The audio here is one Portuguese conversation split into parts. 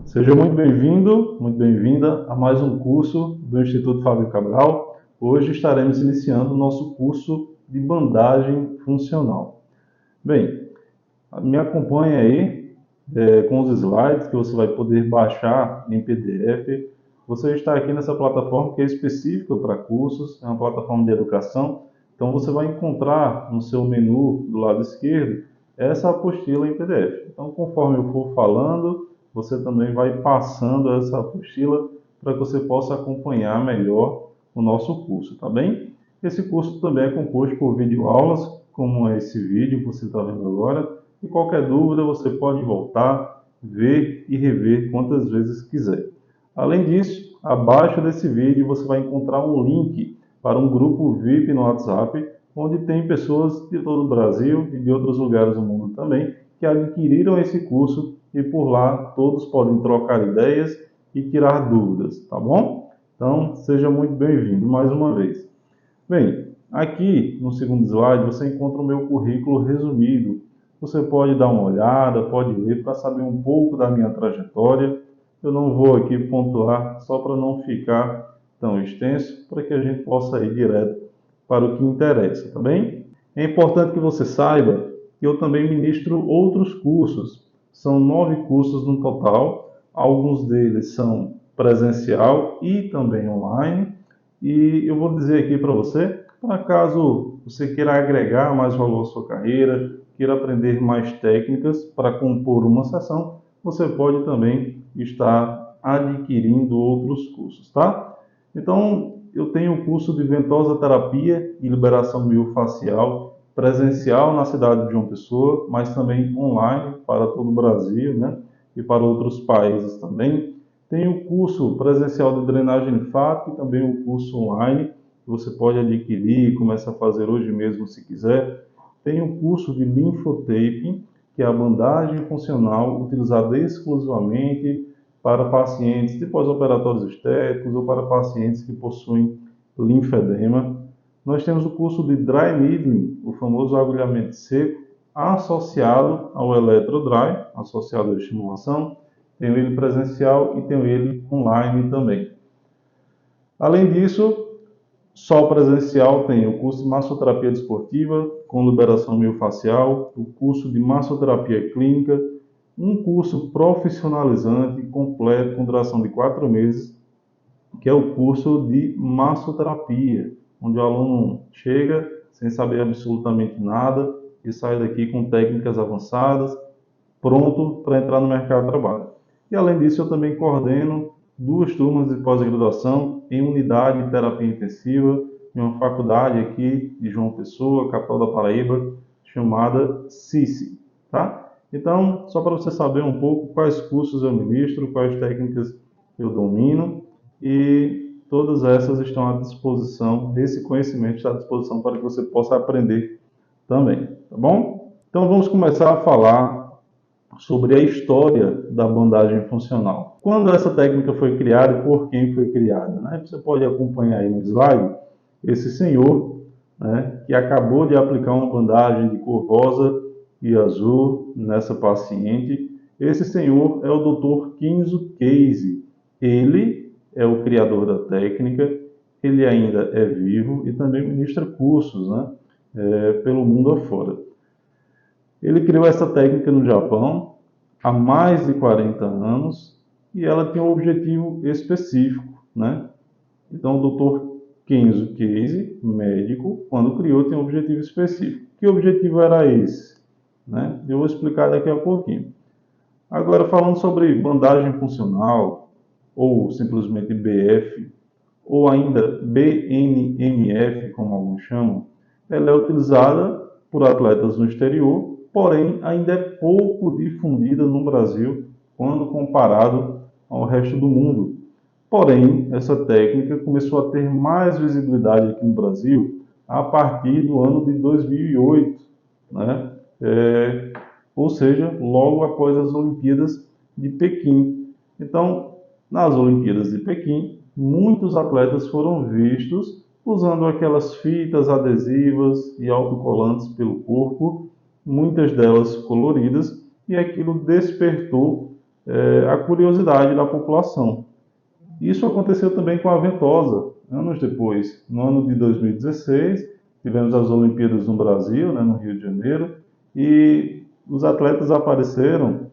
Seja muito bem-vindo, muito bem-vinda a mais um curso do Instituto Fábio Cabral. Hoje estaremos iniciando o nosso curso de bandagem funcional. Bem, me acompanhe aí com os slides que você vai poder baixar em PDF. Você está aqui nessa plataforma que é específica para cursos, é uma plataforma de educação. Então você vai encontrar no seu menu do lado esquerdo essa apostila em PDF. Então, conforme eu for falando, você também vai passando essa apostila para que você possa acompanhar melhor o nosso curso, tá bem? Esse curso também é composto por videoaulas, como é esse vídeo que você está vendo agora, e qualquer dúvida você pode voltar, ver e rever quantas vezes quiser. Além disso, abaixo desse vídeo você vai encontrar um link para um grupo VIP no WhatsApp, onde tem pessoas de todo o Brasil e de outros lugares do mundo também, que adquiriram esse curso e por lá todos podem trocar ideias e tirar dúvidas, tá bom? Então, seja muito bem-vindo mais uma vez. Bem, aqui no segundo slide você encontra o meu currículo resumido. Você pode dar uma olhada, pode ler para saber um pouco da minha trajetória. Eu não vou aqui pontuar só para não ficar tão extenso, para que a gente possa ir direto para o que interessa, tá bem? É importante que você saiba que eu também ministro outros cursos. São 9 cursos no total. Alguns deles são presencial e também online. E eu vou dizer aqui para você, para caso você queira agregar mais valor à sua carreira, queira aprender mais técnicas para compor uma sessão, você pode também estar adquirindo outros cursos, tá? Então, eu tenho o curso de ventosa terapia e liberação miofascial presencial na cidade de João Pessoa, mas também online para todo o Brasil, né? E para outros países também. Tem o curso presencial de drenagem linfática e também o curso online, que você pode adquirir e começar a fazer hoje mesmo se quiser. Tem o curso de linfotaping, que é a bandagem funcional utilizada exclusivamente para pacientes de pós-operatórios estéticos ou para pacientes que possuem linfedema. Nós temos o curso de dry needling, o famoso agulhamento seco, associado ao eletrodry, associado à estimulação. Tenho ele presencial e tenho ele online também. Além disso, só presencial tem o curso de massoterapia desportiva com liberação miofascial, o curso de massoterapia clínica, um curso profissionalizante completo com duração de 4 meses, que é o curso de massoterapia, onde o aluno chega sem saber absolutamente nada e sai daqui com técnicas avançadas, pronto para entrar no mercado de trabalho. E além disso, eu também coordeno 2 turmas de pós-graduação em unidade de terapia intensiva em uma faculdade aqui de João Pessoa, capital da Paraíba, chamada CICI, tá? Então, só para você saber um pouco quais cursos eu ministro, quais técnicas eu domino, e todas essas estão à disposição, esse conhecimento está à disposição para que você possa aprender também, tá bom? Então vamos começar a falar sobre a história da bandagem funcional. Quando essa técnica foi criada e por quem foi criada, né? Você pode acompanhar aí no slide esse senhor, né, que acabou de aplicar uma bandagem de cor rosa e azul nessa paciente. Esse senhor é o Dr. Kenzo Casey. Ele é o criador da técnica, ele ainda é vivo e também ministra cursos, né, pelo mundo afora. Ele criou essa técnica no Japão há mais de 40 anos e ela tem um objetivo específico, né? Então, o Dr. Kenzo Casey, médico, quando criou, tem um objetivo específico. Que objetivo era esse? Né? Eu vou explicar daqui a pouquinho. Agora, falando sobre bandagem funcional, ou simplesmente BF, ou ainda BNMF, como alguns chamam, ela é utilizada por atletas no exterior, porém ainda é pouco difundida no Brasil quando comparado ao resto do mundo. Porém, essa técnica começou a ter mais visibilidade aqui no Brasil a partir do ano de 2008, né? Ou seja, logo após as Olimpíadas de Pequim. Então, nas Olimpíadas de Pequim, muitos atletas foram vistos usando aquelas fitas adesivas e autocolantes pelo corpo, muitas delas coloridas, e aquilo despertou a curiosidade da população. Isso aconteceu também com a Ventosa, anos depois. No ano de 2016, tivemos as Olimpíadas no Brasil, né, no Rio de Janeiro, e os atletas apareceram,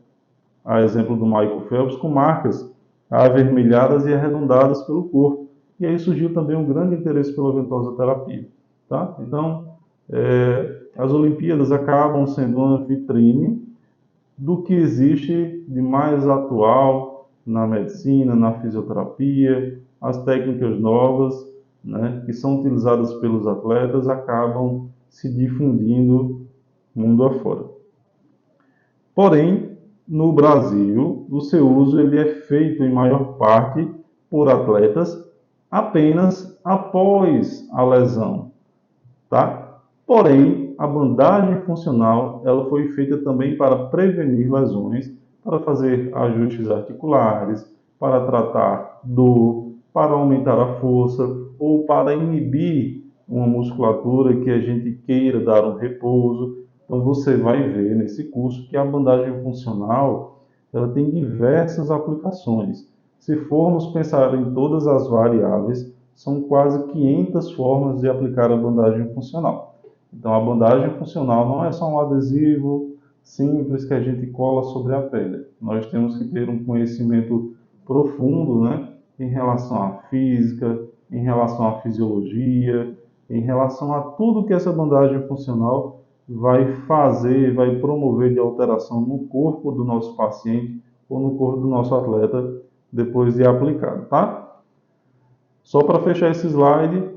a exemplo do Michael Phelps, com marcas avermelhadas e arredondadas pelo corpo. E aí surgiu também um grande interesse pela ventosa terapia. Tá? Então, as Olimpíadas acabam sendo uma vitrine do que existe de mais atual na medicina, na fisioterapia, as técnicas novas, né, que são utilizadas pelos atletas acabam se difundindo mundo afora. Porém, no Brasil, o seu uso ele é feito em maior parte por atletas apenas após a lesão, tá? Porém, a bandagem funcional ela foi feita também para prevenir lesões, para fazer ajustes articulares, para tratar dor, para aumentar a força ou para inibir uma musculatura que a gente queira dar um repouso. Então você vai ver nesse curso que a bandagem funcional ela tem diversas aplicações. Se formos pensar em todas as variáveis, são quase 500 formas de aplicar a bandagem funcional. Então a bandagem funcional não é só um adesivo simples que a gente cola sobre a pele. Nós temos que ter um conhecimento profundo, né, em relação à física, em relação à fisiologia, em relação a tudo que essa bandagem funcional vai fazer, vai promover de alteração no corpo do nosso paciente ou no corpo do nosso atleta depois de aplicado, tá? Só para fechar esse slide,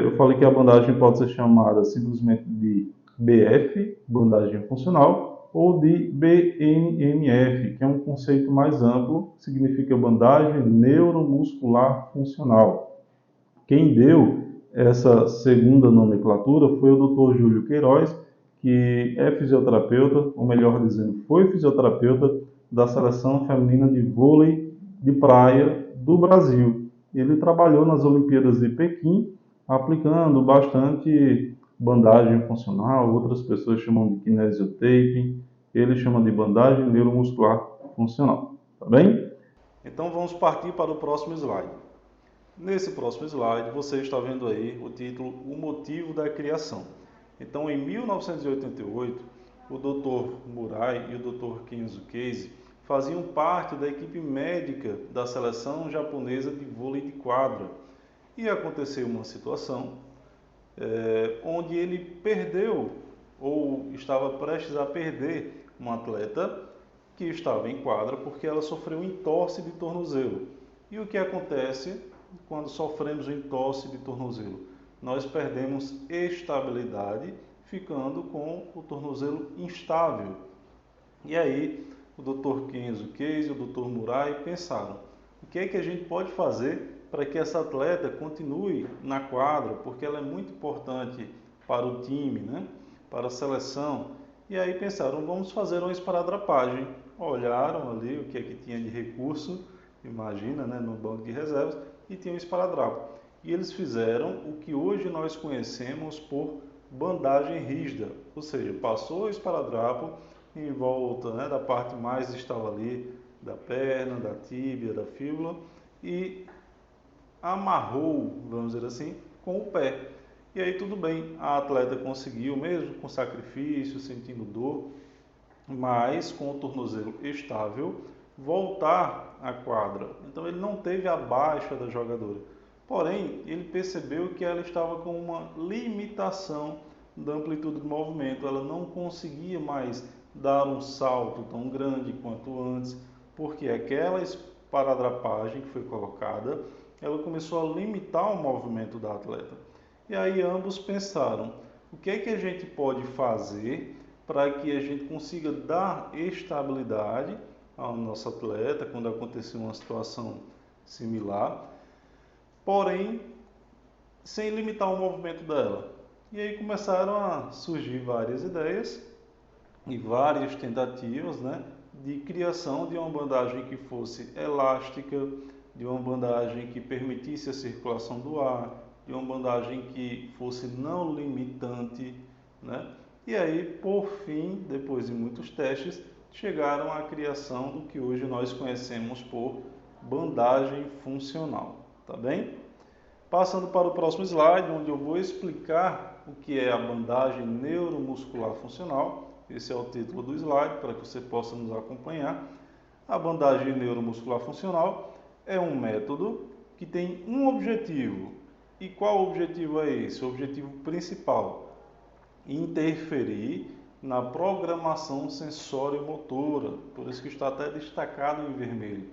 eu falei que a bandagem pode ser chamada simplesmente de BF, bandagem funcional, ou de BNMF, que é um conceito mais amplo, que significa bandagem neuromuscular funcional. Quem deu essa segunda nomenclatura foi o Dr. Júlio Queiroz, que é fisioterapeuta, ou melhor dizendo, foi fisioterapeuta da seleção feminina de vôlei de praia do Brasil. Ele trabalhou nas Olimpíadas de Pequim, aplicando bastante bandagem funcional, outras pessoas chamam de kinesiotaping, ele chama de bandagem neuromuscular funcional, tá bem? Então vamos partir para o próximo slide. Nesse próximo slide, você está vendo aí o título O Motivo da Criação. Então, em 1988, o Dr. Murai e o Dr. Kenzo Case faziam parte da equipe médica da seleção japonesa de vôlei de quadra. E aconteceu uma situação onde ele perdeu ou estava prestes a perder uma atleta que estava em quadra porque ela sofreu entorse de tornozelo. E o que acontece quando sofremos um entorse de tornozelo? Nós perdemos estabilidade, ficando com o tornozelo instável. E aí, o Dr. Kenzo Case e o Dr. Murai pensaram, o que é que a gente pode fazer para que essa atleta continue na quadra, porque ela é muito importante para o time, né? Para a seleção. E aí pensaram, vamos fazer uma esparadrapagem. Olharam ali o que é que tinha de recurso, imagina, né, no banco de reservas, e tinha um esparadrapo. E eles fizeram o que hoje nós conhecemos por bandagem rígida, ou seja, passou o esparadrapo em volta, né, da parte mais distal ali, da perna, da tíbia, da fíbula, e amarrou, vamos dizer assim, com o pé. E aí tudo bem, a atleta conseguiu, mesmo com sacrifício, sentindo dor, mas com o tornozelo estável, voltar à quadra. Então ele não teve a baixa da jogadora. Porém, ele percebeu que ela estava com uma limitação da amplitude do movimento. Ela não conseguia mais dar um salto tão grande quanto antes, porque aquela esparadrapagem que foi colocada, ela começou a limitar o movimento da atleta. E aí ambos pensaram, o que é que a gente pode fazer para que a gente consiga dar estabilidade ao nosso atleta quando acontecer uma situação similar, porém sem limitar o movimento dela. E aí começaram a surgir várias ideias e várias tentativas, né, de criação de uma bandagem que fosse elástica, de uma bandagem que permitisse a circulação do ar, de uma bandagem que fosse não limitante, né? E aí, por fim, depois de muitos testes, chegaram à criação do que hoje nós conhecemos por bandagem funcional, tá bem? Passando para o próximo slide, onde eu vou explicar o que é a bandagem neuromuscular funcional. Esse é o título do slide, para que você possa nos acompanhar. A bandagem neuromuscular funcional é um método que tem um objetivo. E qual objetivo é esse? O objetivo principal: interferir na programação sensório-motora, por isso que está até destacado em vermelho.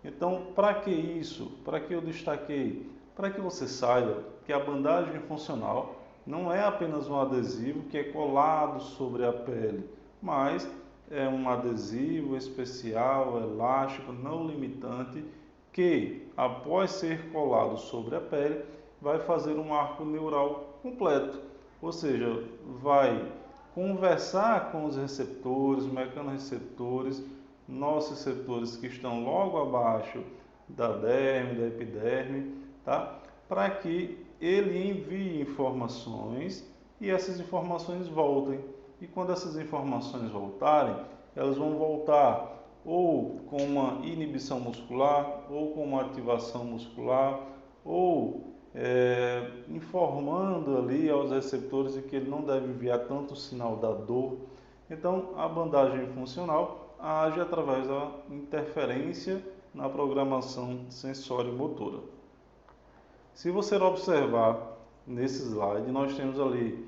Então, para que isso? Para que eu destaquei? Para que você saiba que a bandagem funcional não é apenas um adesivo que é colado sobre a pele, mas é um adesivo especial, elástico, não limitante, que, após ser colado sobre a pele, vai fazer um arco neural completo, ou seja, vai conversar com os receptores, mecanorreceptores, nossos receptores que estão logo abaixo da derme, da epiderme, tá? Para que ele envie informações e essas informações voltem. E quando essas informações voltarem, elas vão voltar ou com uma inibição muscular, ou com uma ativação muscular, ou informando ali aos receptores de que ele não deve enviar tanto sinal da dor. Então, a bandagem funcional age através da interferência na programação sensório-motora. Se você observar nesse slide, nós temos ali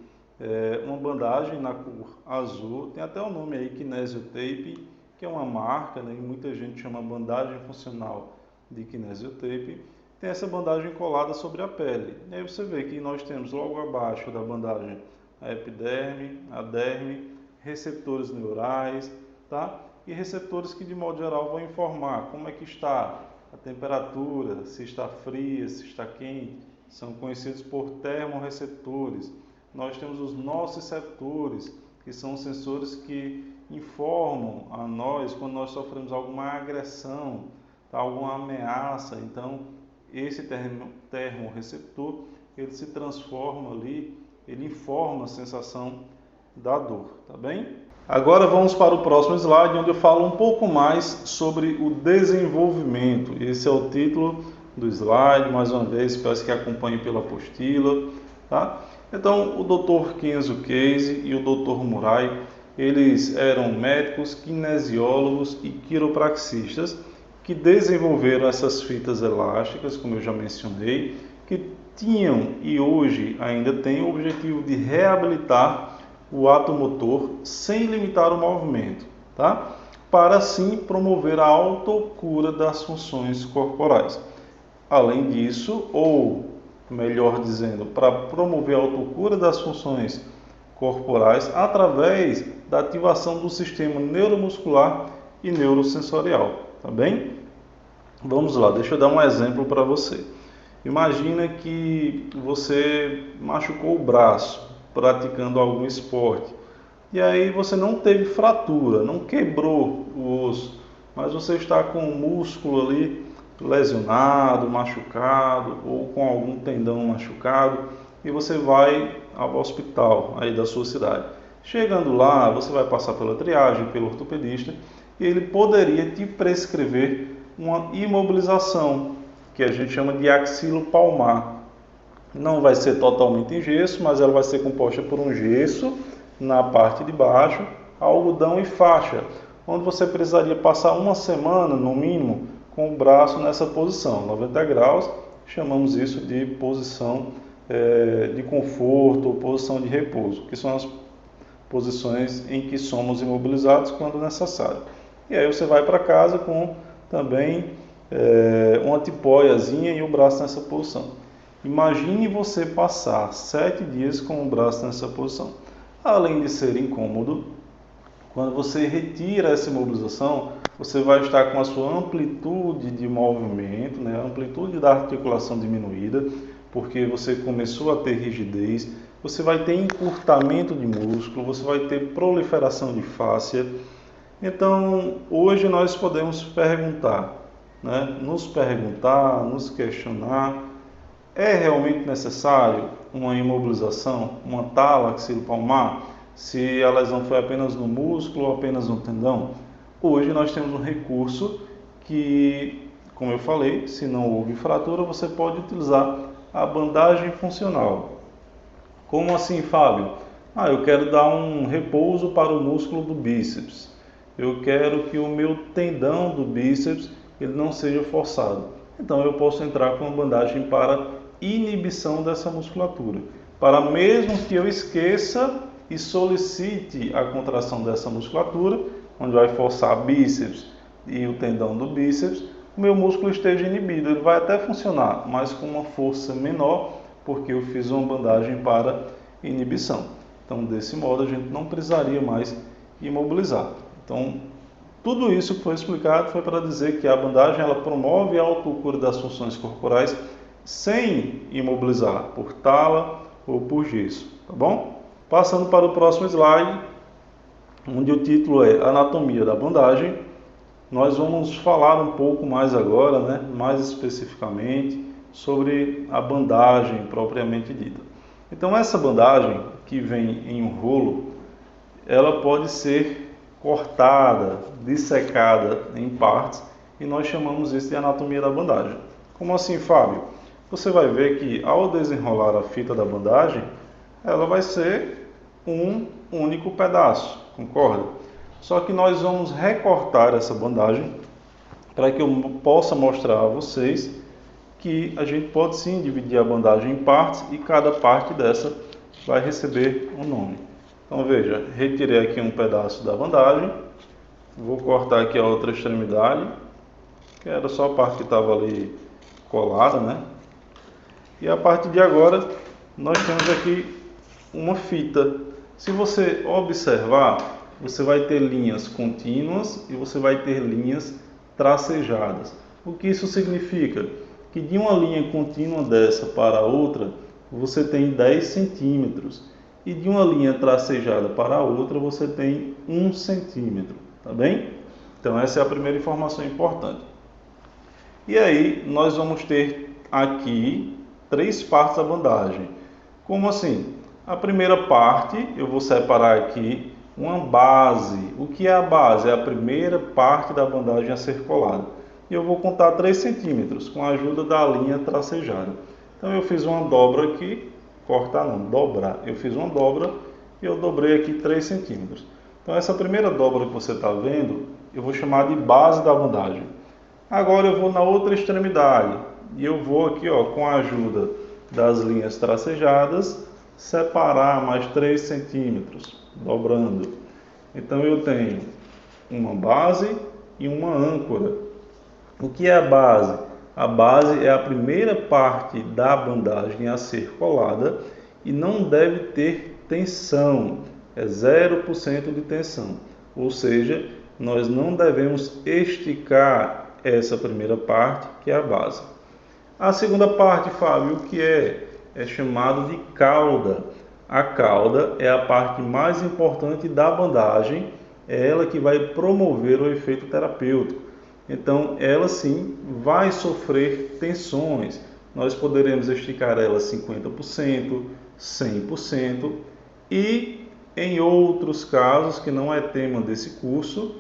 uma bandagem na cor azul, tem até o nome aí, Kinesiotape, que é uma marca, né, e muita gente chama bandagem funcional de Kinesiotape. Tem essa bandagem colada sobre a pele. E aí você vê que nós temos logo abaixo da bandagem a epiderme, a derme, receptores neurais, tá? E receptores que de modo geral vão informar como é que está a temperatura, se está fria, se está quente, são conhecidos por termorreceptores. Nós temos os nociceptores, que são sensores que informam a nós quando nós sofremos alguma agressão, tá? Alguma ameaça. Então, esse termorreceptor, ele se transforma ali, ele informa a sensação da dor, tá bem? Agora vamos para o próximo slide, onde eu falo um pouco mais sobre o desenvolvimento. Esse é o título do slide, mais uma vez, peço que acompanhe pela apostila, tá? Então, o Dr. Kenzo Case e o Dr. Murai, eles eram médicos, kinesiólogos e quiropraxistas que desenvolveram essas fitas elásticas, como eu já mencionei, que tinham e hoje ainda têm o objetivo de reabilitar o ato motor sem limitar o movimento, tá? Para assim promover a autocura das funções corporais. Além disso, ou melhor dizendo, para promover a autocura das funções corporais através da ativação do sistema neuromuscular e neurosensorial, tá bem? Vamos lá, deixa eu dar um exemplo para você. Imagina que você machucou o braço praticando algum esporte. E aí você não teve fratura, não quebrou o osso, mas você está com o músculo ali lesionado, machucado ou com algum tendão machucado e você vai ao hospital aí da sua cidade. Chegando lá, você vai passar pela triagem, pelo ortopedista e ele poderia te prescrever uma imobilização, que a gente chama de axilo palmar. Não vai ser totalmente em gesso, mas ela vai ser composta por um gesso na parte de baixo, algodão e faixa, onde você precisaria passar uma semana, no mínimo, com o braço nessa posição, 90 graus, chamamos isso de posição de conforto ou posição de repouso, que são as posições em que somos imobilizados quando necessário. E aí você vai para casa com também uma tipóiazinha e o braço nessa posição. Imagine você passar 7 dias com o braço nessa posição. Além de ser incômodo, quando você retira essa imobilização, você vai estar com a sua amplitude de movimento, né, a amplitude da articulação diminuída, porque você começou a ter rigidez, você vai ter encurtamento de músculo, você vai ter proliferação de fáscia. Então, hoje nós podemos perguntar, né, nos questionar, é realmente necessário uma imobilização, uma tala axilo-palmar, se a lesão foi apenas no músculo ou apenas no tendão? Hoje nós temos um recurso que, como eu falei, se não houve fratura, você pode utilizar a bandagem funcional. Como assim, Fábio? Eu quero dar um repouso para o músculo do bíceps. Eu quero que o meu tendão do bíceps ele não seja forçado. Então eu posso entrar com uma bandagem para inibição dessa musculatura. Para mesmo que eu esqueça e solicite a contração dessa musculatura, onde vai forçar bíceps e o tendão do bíceps, o meu músculo esteja inibido. Ele vai até funcionar, mas com uma força menor, porque eu fiz uma bandagem para inibição. Então, desse modo, a gente não precisaria mais imobilizar. Então, tudo isso que foi explicado foi para dizer que a bandagem ela promove a autocura das funções corporais sem imobilizar, por tala ou por gesso, tá bom? Passando para o próximo slide, onde o título é Anatomia da bandagem, nós vamos falar um pouco mais agora, mais especificamente, sobre a bandagem propriamente dita. Então, essa bandagem que vem em um rolo, ela pode ser cortada, dissecada em partes, e nós chamamos isso de anatomia da bandagem. Como assim, Fábio? Você vai ver que ao desenrolar a fita da bandagem, ela vai ser um único pedaço, concorda? Só que nós vamos recortar essa bandagem para que eu possa mostrar a vocês que a gente pode sim dividir a bandagem em partes e cada parte dessa vai receber um nome. Então veja, retirei aqui um pedaço da bandagem, vou cortar aqui a outra extremidade, que era só a parte que estava ali colada, E a partir de agora nós temos aqui uma fita. Se você observar, você vai ter linhas contínuas e você vai ter linhas tracejadas. O que isso significa? Que de uma linha contínua dessa para a outra, você tem 10 centímetros. E de uma linha tracejada para a outra, você tem 1 centímetro. Tá bem? Então essa é a primeira informação importante. E aí, nós vamos ter aqui 3 partes da bandagem. Como assim? A primeira parte, eu vou separar aqui uma base. O que é a base? É a primeira parte da bandagem a ser colada. E eu vou contar 3 centímetros com a ajuda da linha tracejada. Então eu fiz uma dobra aqui, cortar não, dobrar. Eu fiz uma dobra e eu dobrei aqui 3 centímetros. Então essa primeira dobra que você está vendo, eu vou chamar de base da bandagem. Agora eu vou na outra extremidade e eu vou aqui com a ajuda das linhas tracejadas, separar mais 3 centímetros, dobrando. Então eu tenho uma base e uma âncora. O que é a base? A base é a primeira parte da bandagem a ser colada e não deve ter tensão, é 0% de tensão. Ou seja, nós não devemos esticar essa primeira parte, que é a base. A segunda parte, Fábio, o que é? É chamado de cauda. A cauda é a parte mais importante da bandagem, é ela que vai promover o efeito terapêutico. Então, ela sim vai sofrer tensões. Nós poderemos esticar ela 50%, 100% e em outros casos, que não é tema desse curso,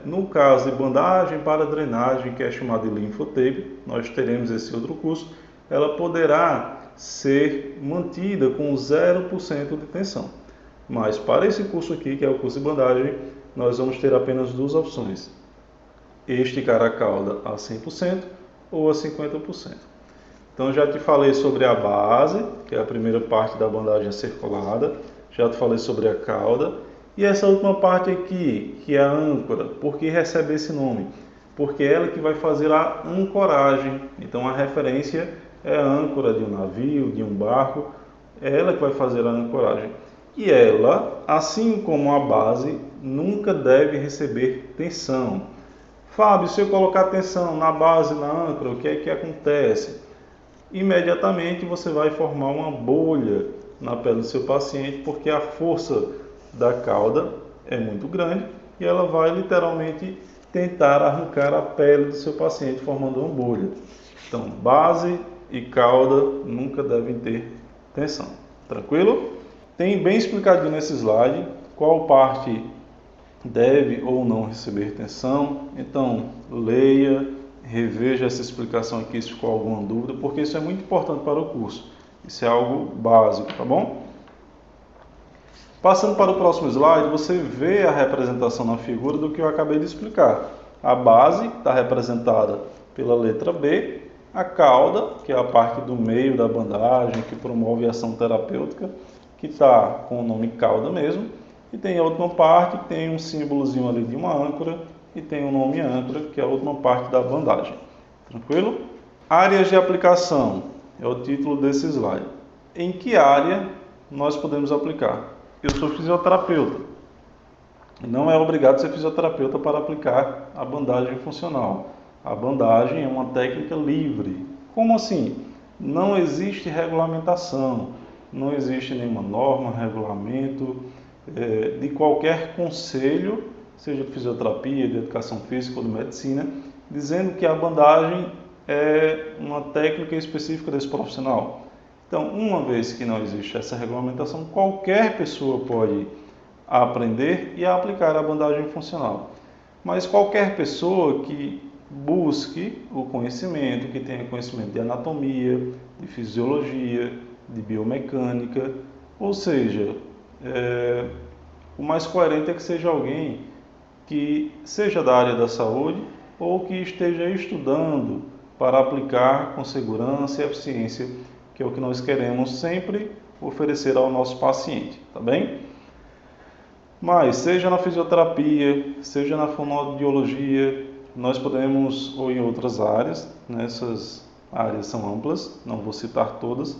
no caso de bandagem para drenagem, que é chamado de linfotape, nós teremos esse outro curso, ela poderá ser mantida com 0% de tensão. Mas para esse curso aqui, que é o curso de bandagem, nós vamos ter apenas 2 opções: esticar a cauda a 100% ou a 50%. Então já te falei sobre a base, que é a primeira parte da bandagem a ser colada, já te falei sobre a cauda, e essa última parte aqui, que é a âncora. Por que recebe esse nome? Porque é ela que vai fazer a ancoragem. Então a referência é a âncora de um navio, de um barco, é ela que vai fazer a ancoragem. E ela, assim como a base, nunca deve receber tensão. Fábio, se eu colocar tensão na base, na âncora, o que é que acontece? Imediatamente você vai formar uma bolha na pele do seu paciente, porque a força da cauda é muito grande e ela vai literalmente tentar arrancar a pele do seu paciente, formando uma bolha. Então, base e cauda nunca devem ter tensão. Tranquilo? Tem bem explicadinho nesse slide qual parte deve ou não receber tensão. Então, leia, reveja essa explicação aqui se ficou alguma dúvida, porque isso é muito importante para o curso. Isso é algo básico, tá bom? Passando para o próximo slide, você vê a representação na figura do que eu acabei de explicar. A base está representada pela letra B, a cauda, que é a parte do meio da bandagem, que promove a ação terapêutica, que está com o nome cauda mesmo, e tem a última parte, que tem um símbolozinho ali de uma âncora, e tem o nome âncora, que é a última parte da bandagem. Tranquilo? Áreas de aplicação é o título desse slide. Em que área nós podemos aplicar? Eu sou fisioterapeuta. Não é obrigado a ser fisioterapeuta para aplicar a bandagem funcional. A bandagem é uma técnica livre. Como assim? Não existe regulamentação, não existe nenhuma norma, regulamento de qualquer conselho, seja de fisioterapia, de educação física ou de medicina, dizendo que a bandagem é uma técnica específica desse profissional. Então, uma vez que não existe essa regulamentação, qualquer pessoa pode aprender e aplicar a bandagem funcional. Mas qualquer pessoa que busque o conhecimento, que tenha conhecimento de anatomia, de fisiologia, de biomecânica, ou seja, o mais coerente é que seja alguém que seja da área da saúde ou que esteja estudando para aplicar com segurança e eficiência, que é o que nós queremos sempre oferecer ao nosso paciente, tá bem? Mas, seja na fisioterapia, seja na fonoaudiologia, nós podemos, ou em outras áreas, nessas áreas são amplas, não vou citar todas,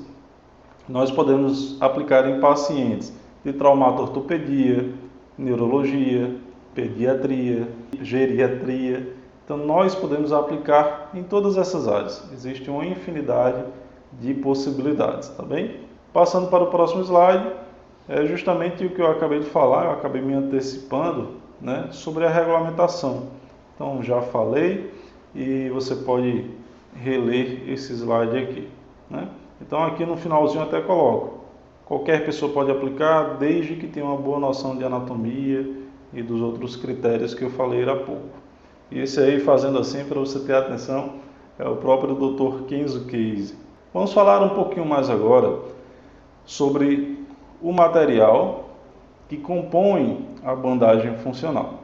nós podemos aplicar em pacientes de traumato-ortopedia, neurologia, pediatria, geriatria. Então, nós podemos aplicar em todas essas áreas. Existe uma infinidade de possibilidades, tá bem? Passando para o próximo slide, é justamente o que eu acabei de falar, eu acabei me antecipando, né, sobre a regulamentação. Então, já falei e você pode reler esse slide aqui, né? Então, aqui no finalzinho até coloco: qualquer pessoa pode aplicar, desde que tenha uma boa noção de anatomia e dos outros critérios que eu falei há pouco. E esse aí, fazendo assim, para você ter atenção, é o próprio Dr. Kenzo Case. Vamos falar um pouquinho mais agora sobre o material que compõe a bandagem funcional.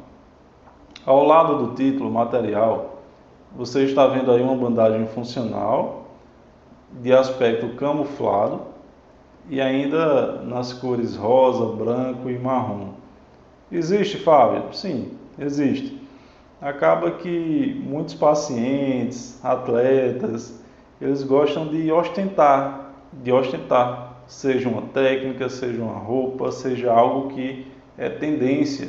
Ao lado do título, material, você está vendo aí uma bandagem funcional de aspecto camuflado e ainda nas cores rosa, branco e marrom. Existe, Fábio? Sim, existe. Acaba que muitos pacientes, atletas, eles gostam de ostentar, seja uma técnica, seja uma roupa, seja algo que é tendência.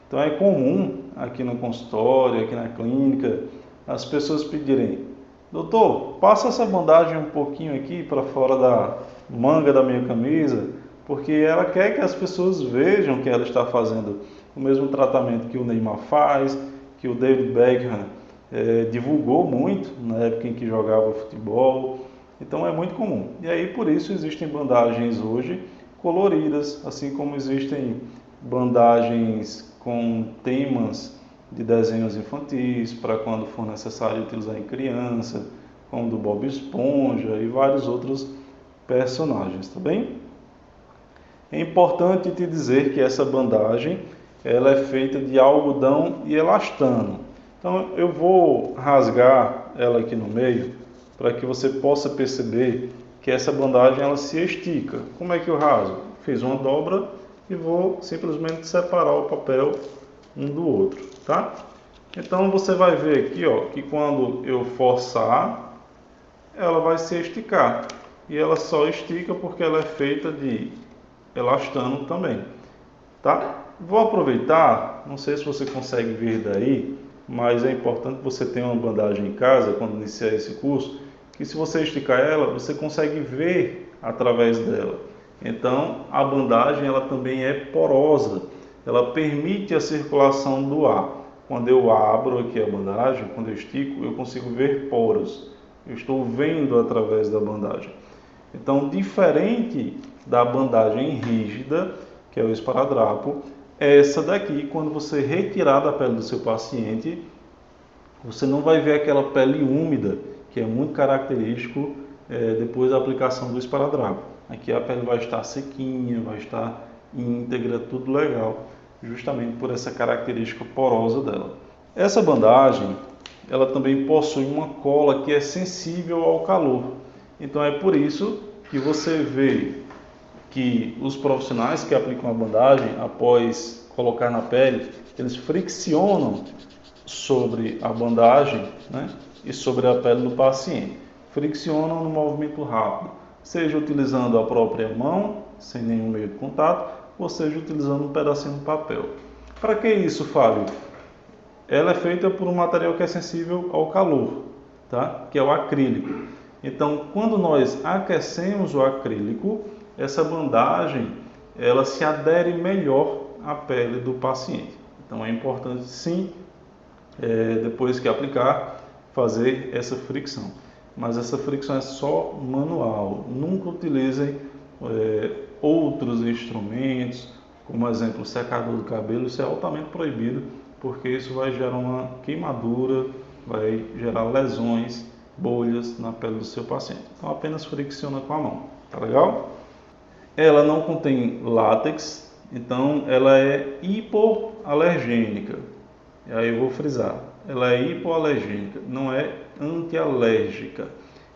Então é comum aqui no consultório, aqui na clínica, as pessoas pedirem: doutor, passa essa bandagem um pouquinho aqui para fora da manga da minha camisa, porque ela quer que as pessoas vejam que ela está fazendo o mesmo tratamento que o Neymar faz, que o David Beckham divulgou muito na época em que jogava futebol. Então é muito comum. E aí por isso existem bandagens hoje coloridas, assim como existem bandagens com temas de desenhos infantis, para quando for necessário utilizar em criança, como do Bob Esponja e vários outros personagens, tá bem? É importante te dizer que essa bandagem ela é feita de algodão e elastano. Então eu vou rasgar ela aqui no meio para que você possa perceber que essa bandagem ela se estica. Como é que eu rasgo? Fiz uma dobra e vou simplesmente separar o papel um do outro, tá? Então você vai ver aqui, ó, que quando eu forçar, ela vai se esticar. E ela só estica porque ela é feita de elastano também, tá? Vou aproveitar, não sei se você consegue ver daí, mas é importante que você tenha uma bandagem em casa quando iniciar esse curso, que se você esticar ela, você consegue ver através dela. Então, a bandagem ela também é porosa, ela permite a circulação do ar. Quando eu abro aqui a bandagem, quando eu estico, eu consigo ver poros. Eu estou vendo através da bandagem. Então, diferente da bandagem rígida, que é o esparadrapo, Essa daqui, quando você retirar da pele do seu paciente, você não vai ver aquela pele úmida, que é muito característico depois da aplicação do esparadrapo. Aqui a pele vai estar sequinha, vai estar íntegra, tudo legal, justamente por essa característica porosa dela. Essa bandagem, ela também possui uma cola que é sensível ao calor. Então é por isso que você vê que os profissionais que aplicam a bandagem, após colocar na pele, eles friccionam sobre a bandagem, né, e sobre a pele do paciente. Friccionam no movimento rápido, seja utilizando a própria mão, sem nenhum meio de contato, ou seja utilizando um pedacinho de papel. Para que isso, Fábio? Ela é feita por um material que é sensível ao calor, tá? Que é o acrílico. Então, quando nós aquecemos o acrílico, essa bandagem ela se adere melhor à pele do paciente. Então, é importante sim, depois que aplicar, fazer essa fricção. Mas essa fricção é só manual. Nunca utilizem outros instrumentos, como exemplo, secador do cabelo. Isso é altamente proibido, porque isso vai gerar uma queimadura, vai gerar lesões, bolhas na pele do seu paciente. Então apenas fricciona com a mão, tá legal? Ela não contém látex, então ela é hipoalergênica. E aí eu vou frisar, ela é hipoalergênica, não é antialérgica.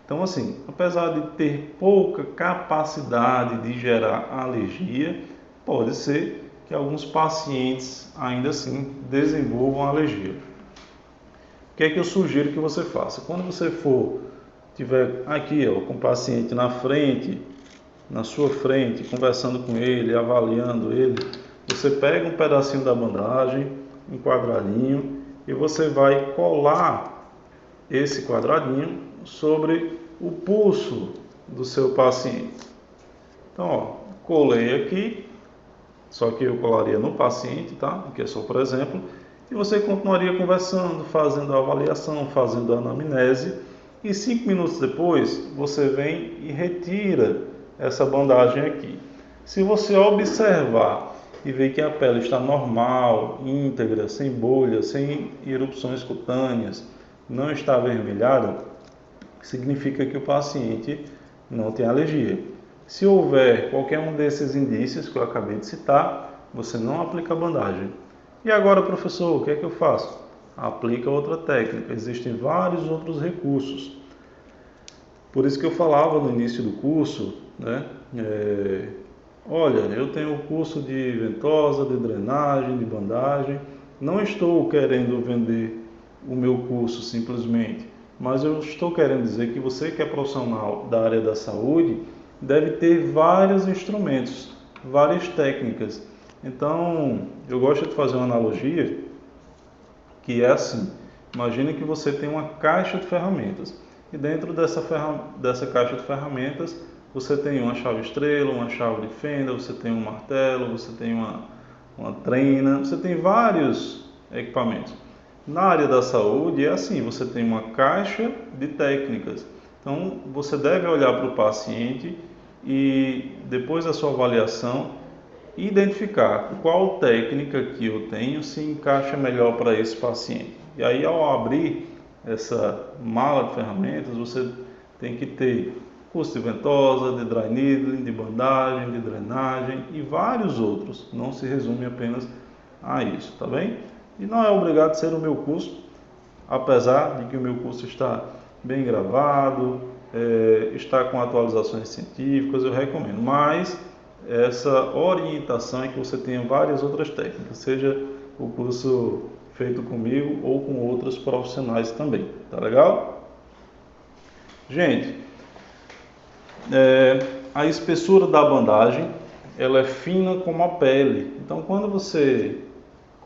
Então assim, apesar de ter pouca capacidade de gerar alergia, pode ser que alguns pacientes ainda assim desenvolvam alergia. O que é que eu sugiro que você faça? Quando você tiver aqui com o paciente na frente, na sua frente, conversando com ele, avaliando ele, você pega um pedacinho da bandagem, um quadradinho, e você vai colar esse quadradinho sobre o pulso do seu paciente. Então, colei aqui, só que eu colaria no paciente, tá? Que é só por exemplo, e você continuaria conversando, fazendo a avaliação, fazendo a anamnese, e 5 minutos depois você vem e retira essa bandagem aqui. Se você observar e ver que a pele está normal, íntegra, sem bolhas, sem erupções cutâneas, não está avermelhada, significa que o paciente não tem alergia. Se houver qualquer um desses indícios que eu acabei de citar, você não aplica a bandagem. E agora, professor, o que é que eu faço? Aplica outra técnica. Existem vários outros recursos. Por isso que eu falava no início do curso, né? Olha, eu tenho o curso de ventosa, de drenagem, de bandagem. Não estou querendo vender o meu curso simplesmente, mas eu estou querendo dizer que você que é profissional da área da saúde deve ter vários instrumentos, várias técnicas. Então, eu gosto de fazer uma analogia que é assim. Imagine que você tem uma caixa de ferramentas e dentro dessa caixa de ferramentas você tem uma chave estrela, uma chave de fenda, você tem um martelo, você tem uma trena, você tem vários equipamentos. Na área da saúde é assim, você tem uma caixa de técnicas. Então, você deve olhar para o paciente e, depois da sua avaliação, identificar qual técnica que eu tenho se encaixa melhor para esse paciente. E aí, ao abrir essa mala de ferramentas, você tem que ter curso de ventosa, de dry needling, de bandagem, de drenagem e vários outros. Não se resume apenas a isso, tá bem? E não é obrigado a ser o meu curso, apesar de que o meu curso está bem gravado, está com atualizações científicas, eu recomendo. Mas essa orientação é que você tenha várias outras técnicas, seja o curso feito comigo ou com outros profissionais também, tá legal? Gente, a espessura da bandagem, ela é fina como a pele. Então, quando você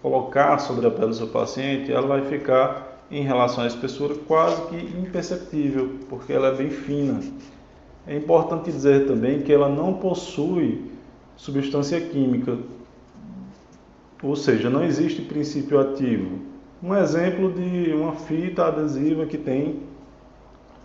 colocar sobre a pele do seu paciente, ela vai ficar, em relação à espessura, quase que imperceptível, porque ela é bem fina. É importante dizer também que ela não possui substância química, ou seja, não existe princípio ativo. Um exemplo de uma fita adesiva que tem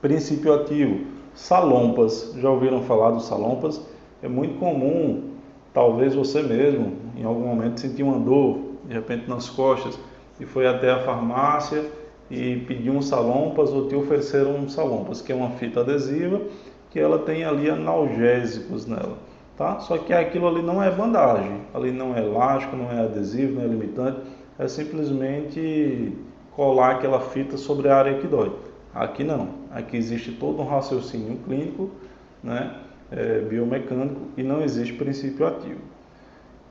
princípio ativo: salompas. Já ouviram falar dos salompas? É muito comum, talvez você mesmo, em algum momento sentiu uma dor, de repente nas costas, e foi até a farmácia e pediu um salompas ou te ofereceram um salompas, que é uma fita adesiva que ela tem ali analgésicos nela, tá? Só que aquilo ali não é bandagem, ali não é elástico, não é adesivo, não é limitante, é simplesmente colar aquela fita sobre a área que dói. Aqui não, aqui existe todo um raciocínio clínico, né, biomecânico, e não existe princípio ativo.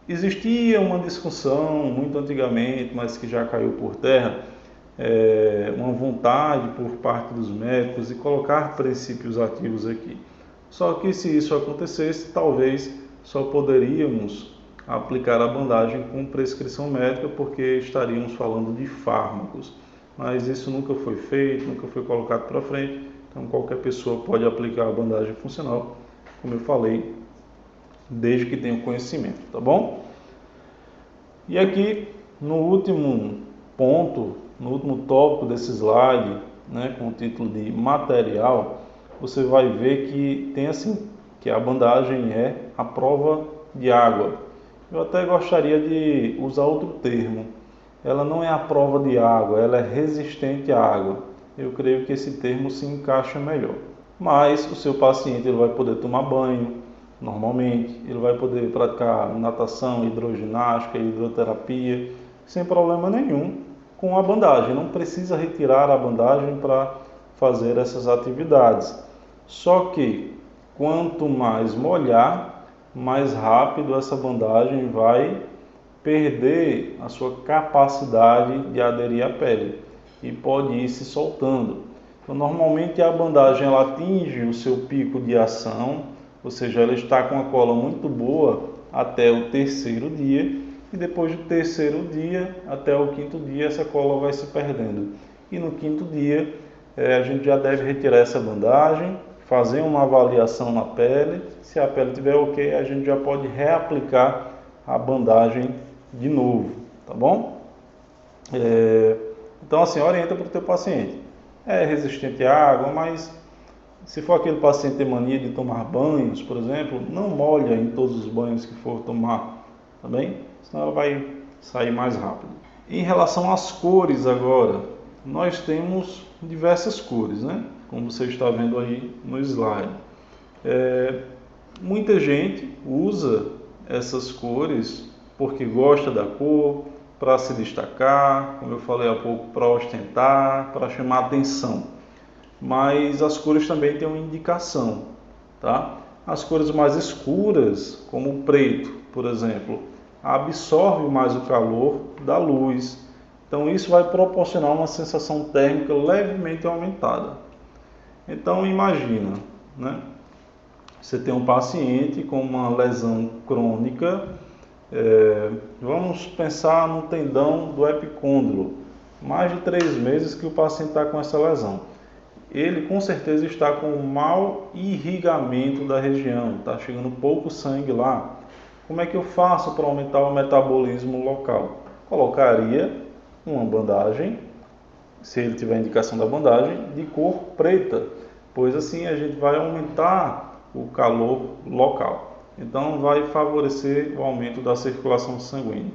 Existia uma discussão muito antigamente, mas que já caiu por terra, uma vontade por parte dos médicos de colocar princípios ativos aqui. Só que se isso acontecesse, talvez só poderíamos aplicar a bandagem com prescrição médica, porque estaríamos falando de fármacos. Mas isso nunca foi feito, nunca foi colocado para frente, então qualquer pessoa pode aplicar a bandagem funcional, como eu falei, desde que tenha conhecimento, tá bom? E aqui, no último ponto, no último tópico desse slide, né, com o título de material, você vai ver que tem assim, que a bandagem é a prova de água. Eu até gostaria de usar outro termo. Ela não é a prova de água, ela é resistente à água. Eu creio que esse termo se encaixa melhor. Mas o seu paciente ele vai poder tomar banho normalmente, ele vai poder praticar natação, hidroginástica, hidroterapia, sem problema nenhum com a bandagem. Não precisa retirar a bandagem para fazer essas atividades. Só que quanto mais molhar, mais rápido essa bandagem vai perder a sua capacidade de aderir à pele e pode ir se soltando. Então, normalmente a bandagem ela atinge o seu pico de ação, ou seja, ela está com a cola muito boa até o terceiro dia, e depois do terceiro dia até o quinto dia essa cola vai se perdendo. E no quinto dia a gente já deve retirar essa bandagem, fazer uma avaliação na pele. Se a pele estiver ok, a gente já pode reaplicar a bandagem de novo, tá bom? Então assim, orienta para o teu paciente. É resistente à água, mas se for aquele paciente que tem mania de tomar banhos, por exemplo, não molha em todos os banhos que for tomar, tá bem? Senão ela vai sair mais rápido. Em relação às cores agora, nós temos diversas cores, né? Como você está vendo aí no slide. Muita gente usa essas cores porque gosta da cor, para se destacar, como eu falei há pouco, para ostentar, para chamar atenção. Mas as cores também têm uma indicação, tá? As cores mais escuras, como o preto, por exemplo, absorve mais o calor da luz. Então isso vai proporcionar uma sensação térmica levemente aumentada. Então imagina, né? Você tem um paciente com uma lesão crônica, vamos pensar no tendão do epicôndilo, mais de 3 meses que o paciente está com essa lesão. Ele com certeza está com um mau irrigamento da região, está chegando pouco sangue lá. Como é que eu faço para aumentar o metabolismo local? Colocaria uma bandagem, se ele tiver indicação da bandagem, de cor preta, pois assim a gente vai aumentar o calor local. Então vai favorecer o aumento da circulação sanguínea.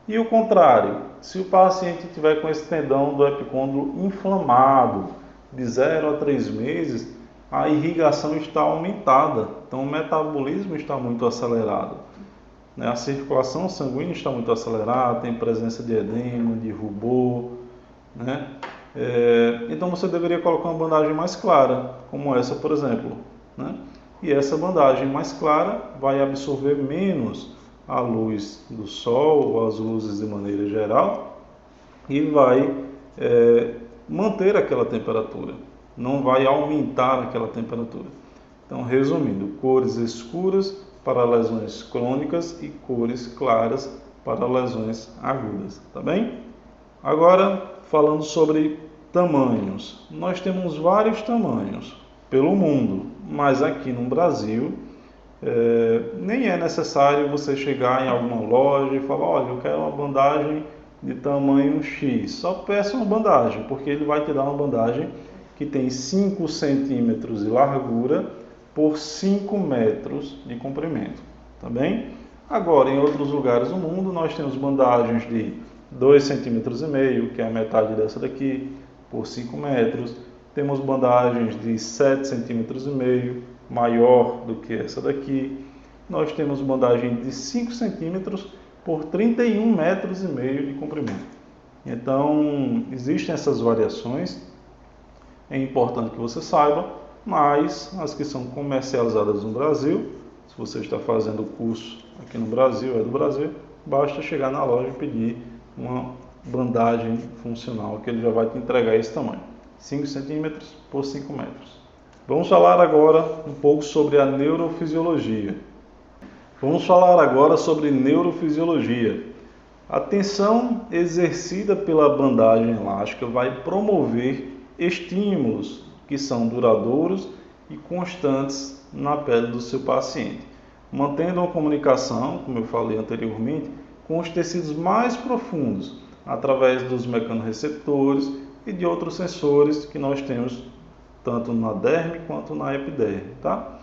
E o contrário, se o paciente tiver com esse tendão do epicôndilo inflamado, de 0 a 3 meses, a irrigação está aumentada, então o metabolismo está muito acelerado, né? A circulação sanguínea está muito acelerada, tem presença de edema, de rubor, né? Então você deveria colocar uma bandagem mais clara, como essa, por exemplo, né? E essa bandagem mais clara vai absorver menos a luz do sol, ou as luzes de maneira geral, e vai manter aquela temperatura, não vai aumentar aquela temperatura. Então, resumindo, cores escuras para lesões crônicas e cores claras para lesões agudas, tá bem? Agora, falando sobre tamanhos. Nós temos vários tamanhos pelo mundo, mas aqui no Brasil nem é necessário você chegar em alguma loja e falar: olha, eu quero uma bandagem de tamanho X. Só peça uma bandagem, porque ele vai te dar uma bandagem que tem 5 centímetros de largura por 5 metros de comprimento, tá bem? Agora, em outros lugares do mundo, nós temos bandagens de 2,5 cm, que é a metade dessa daqui, por 5 metros. Temos bandagens de 7,5 cm, maior do que essa daqui. Nós temos bandagem de 5 centímetros por 31,5 metros de comprimento. Então, existem essas variações, é importante que você saiba, mas as que são comercializadas no Brasil, se você está fazendo o curso aqui no Brasil, é do Brasil, basta chegar na loja e pedir uma bandagem funcional, que ele já vai te entregar esse tamanho, 5 centímetros por 5 metros. Vamos falar agora um pouco sobre a neurofisiologia. Vamos falar agora sobre neurofisiologia. A tensão exercida pela bandagem elástica vai promover estímulos que são duradouros e constantes na pele do seu paciente, mantendo uma comunicação, como eu falei anteriormente, com os tecidos mais profundos, através dos mecanorreceptores e de outros sensores que nós temos tanto na derme quanto na epiderme, tá?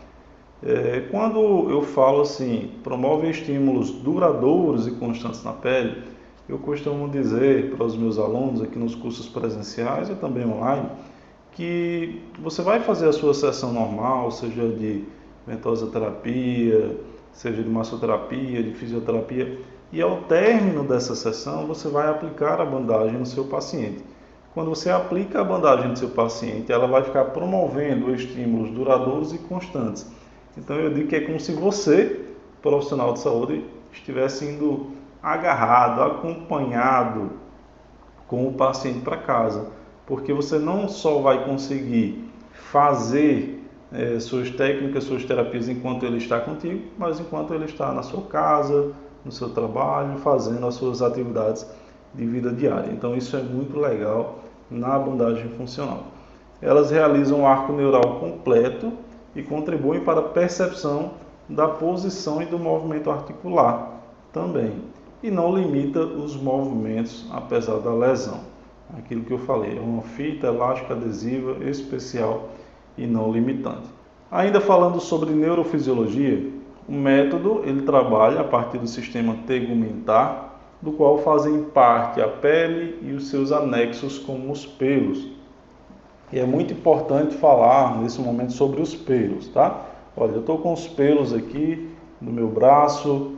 Quando eu falo assim, promove estímulos duradouros e constantes na pele, eu costumo dizer para os meus alunos aqui nos cursos presenciais e também online, que você vai fazer a sua sessão normal, seja de ventosoterapia, seja de massoterapia, de fisioterapia, e ao término dessa sessão você vai aplicar a bandagem no seu paciente. Quando você aplica a bandagem no seu paciente, ela vai ficar promovendo estímulos duradouros e constantes. Então eu digo que é como se você, profissional de saúde, estivesse indo agarrado, acompanhado com o paciente para casa, porque você não só vai conseguir fazer suas técnicas, suas terapias enquanto ele está contigo, mas enquanto ele está na sua casa, no seu trabalho, fazendo as suas atividades de vida diária. Então isso é muito legal na bandagem funcional. Elas realizam o arco neural completo e contribuem para a percepção da posição e do movimento articular também. E não limita os movimentos apesar da lesão. Aquilo que eu falei, é uma fita elástica adesiva especial e não limitante. Ainda falando sobre neurofisiologia, o método ele trabalha a partir do sistema tegumentar, do qual fazem parte a pele e os seus anexos como os pelos. E é muito importante falar nesse momento sobre os pelos, tá? Olha, eu estou com os pelos aqui no meu braço,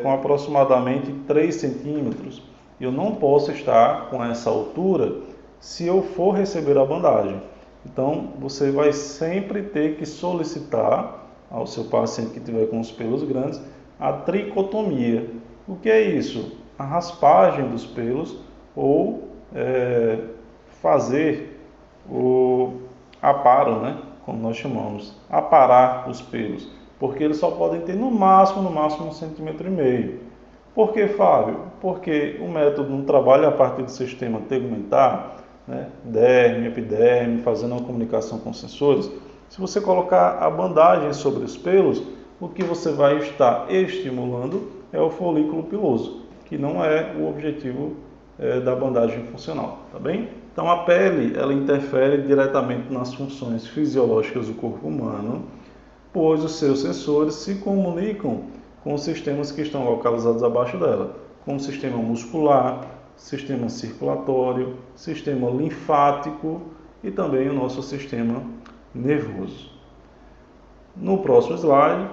com aproximadamente 3 centímetros. Eu não posso estar com essa altura se eu for receber a bandagem. Então, você vai sempre ter que solicitar ao seu paciente que estiver com os pelos grandes a tricotomia. O que é isso? A raspagem dos pelos ou fazer o aparo, né? Como nós chamamos, aparar os pelos, porque eles só podem ter no máximo 1,5 cm. Por que, Fábio? Porque o método não trabalha a partir do sistema tegumentar, né? Derme, epiderme, fazendo uma comunicação com sensores. Se você colocar a bandagem sobre os pelos, o que você vai estar estimulando é o folículo piloso, que não é o objetivo da bandagem funcional, tá bem? Então a pele, ela interfere diretamente nas funções fisiológicas do corpo humano, pois os seus sensores se comunicam com os sistemas que estão localizados abaixo dela, como o sistema muscular, sistema circulatório, sistema linfático e também o nosso sistema nervoso. No próximo slide,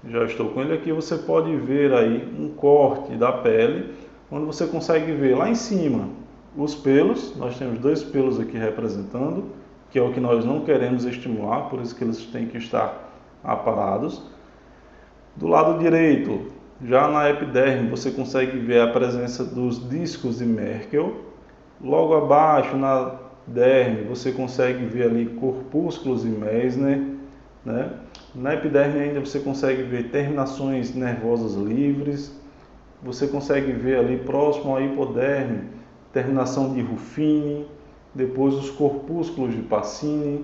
já estou com ele aqui, você pode ver aí um corte da pele, onde você consegue ver lá em cima os pelos. Nós temos 2 pelos aqui representando, que é o que nós não queremos estimular, por isso que eles têm que estar aparados. Do lado direito, já na epiderme, você consegue ver a presença dos discos de Merkel. Logo abaixo, na derme, você consegue ver ali corpúsculos de Meissner, né? Na epiderme ainda você consegue ver terminações nervosas livres. Você consegue ver ali próximo à hipoderme, terminação de Ruffini, depois os corpúsculos de Pacini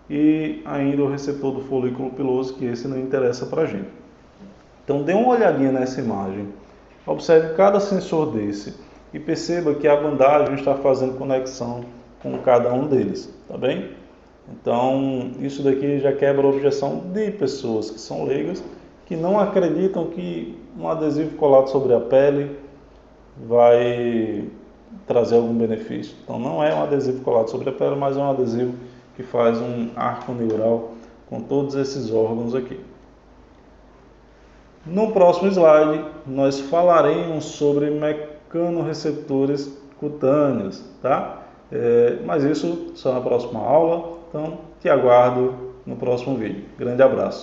e ainda o receptor do folículo piloso, que esse não interessa para a gente. Então dê uma olhadinha nessa imagem, observe cada sensor desse e perceba que a bandagem está fazendo conexão com cada um deles, tá bem? Então isso daqui já quebra a objeção de pessoas que são leigas que não acreditam que um adesivo colado sobre a pele vai trazer algum benefício. Então não é um adesivo colado sobre a pele, mas é um adesivo que faz um arco neural com todos esses órgãos aqui. No próximo slide, nós falaremos sobre mecanorreceptores cutâneos, tá? Mas isso só na próxima aula, então te aguardo no próximo vídeo. Grande abraço!